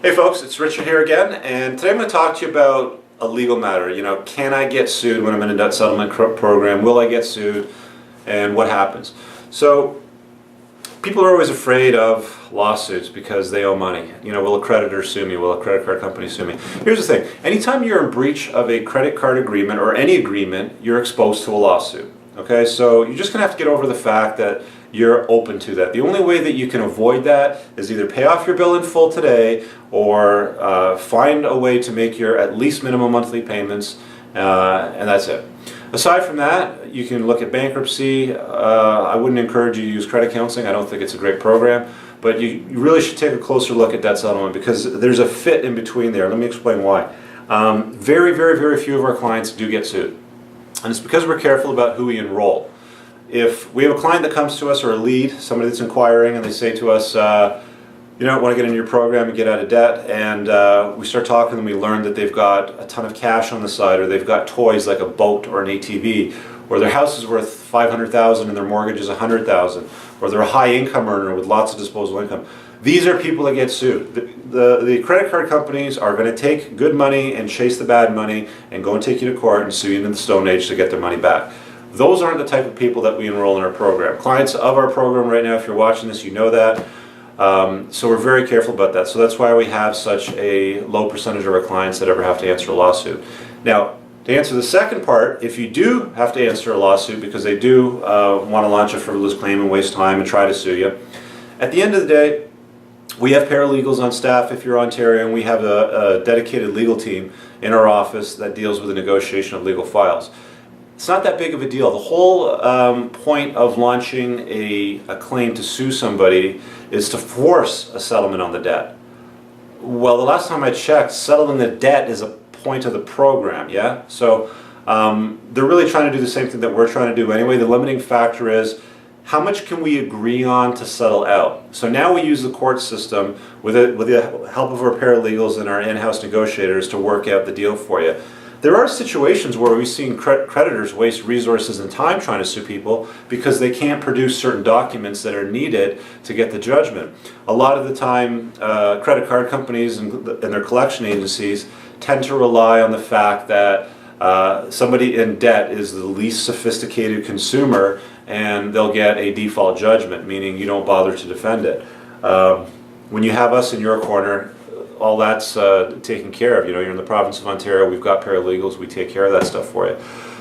Hey folks, it's Richard here again, and today I'm going to talk to you about a legal matter. Can I get sued when I'm in a debt settlement program? Will I get sued? And what happens? So, people are always afraid of lawsuits because they owe money. Will a creditor sue me? Will a credit card company sue me? Here's the thing. Anytime you're in breach of a credit card agreement or any agreement, you're exposed to a lawsuit. Okay, so you're just going to have to get over the fact that you're open to that. The only way that you can avoid that is either pay off your bill in full today or find a way to make your at least minimum monthly payments, and that's it. Aside from that, you can look at bankruptcy. I wouldn't encourage you to use credit counseling. I don't think it's a great program, but you really should take a closer look at debt settlement because there's a fit in between there. Let me explain why. Very, very, very few of our clients do get sued, and it's because we're careful about who we enroll. If we have a client that comes to us, or a lead, somebody that's inquiring, and they say to us, I want to get into your program and get out of debt, and we start talking and we learn that they've got a ton of cash on the side, or they've got toys like a boat or an ATV, or their house is worth $500,000 and their mortgage is $100,000, or they're a high income earner with lots of disposable income. These are people that get sued. The credit card companies are going to take good money and chase the bad money and go and take you to court and sue you into the Stone Age to get their money back. Those aren't the type of people that we enroll in our program. Clients of our program right now, if you're watching this, you know that. So we're very careful about that. So that's why we have such a low percentage of our clients that ever have to answer a lawsuit. Now, to answer the second part, if you do have to answer a lawsuit because they do want to launch a frivolous claim and waste time and try to sue you, at the end of the day, we have paralegals on staff if you're Ontario, and we have a dedicated legal team in our office that deals with the negotiation of legal files. It's not that big of a deal. The whole point of launching a claim to sue somebody is to force a settlement on the debt. Well, the last time I checked, settling the debt is a point of the program, yeah? So they're really trying to do the same thing that we're trying to do anyway. The limiting factor is how much can we agree on to settle out? So now we use the court system with the help of our paralegals and our in-house negotiators to work out the deal for you. There are situations where we've seen creditors waste resources and time trying to sue people because they can't produce certain documents that are needed to get the judgment. A lot of the time, credit card companies and their collection agencies tend to rely on the fact that somebody in debt is the least sophisticated consumer and they'll get a default judgment, meaning you don't bother to defend it. When you have us in your corner, all that's taken care of. You're in the province of Ontario, we've got paralegals, we take care of that stuff for you.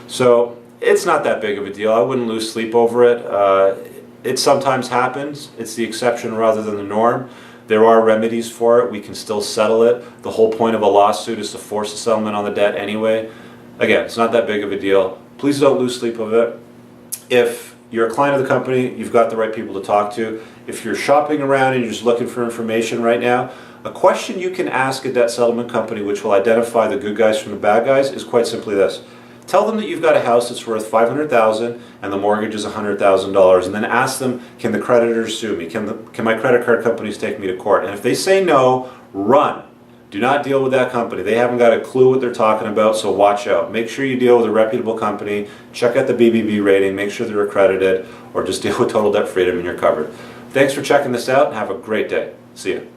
So it's not that big of a deal. I wouldn't lose sleep over it. It sometimes happens. It's the exception rather than the norm. There are remedies for it. We can still settle it. The whole point of a lawsuit is to force a settlement on the debt anyway. Again, it's not that big of a deal. Please don't lose sleep over it. If you're a client of the company, you've got the right people to talk to. If you're shopping around and you're just looking for information right now, a question you can ask a debt settlement company which will identify the good guys from the bad guys is quite simply this. Tell them that you've got a house that's worth $500,000 and the mortgage is $100,000, and then ask them, can the creditors sue me? Can my credit card companies take me to court? And if they say no, run. Do not deal with that company. They haven't got a clue what they're talking about, so watch out. Make sure you deal with a reputable company, check out the BBB rating, make sure they're accredited, or just deal with Total Debt Freedom and you're covered. Thanks for checking this out and have a great day. See you.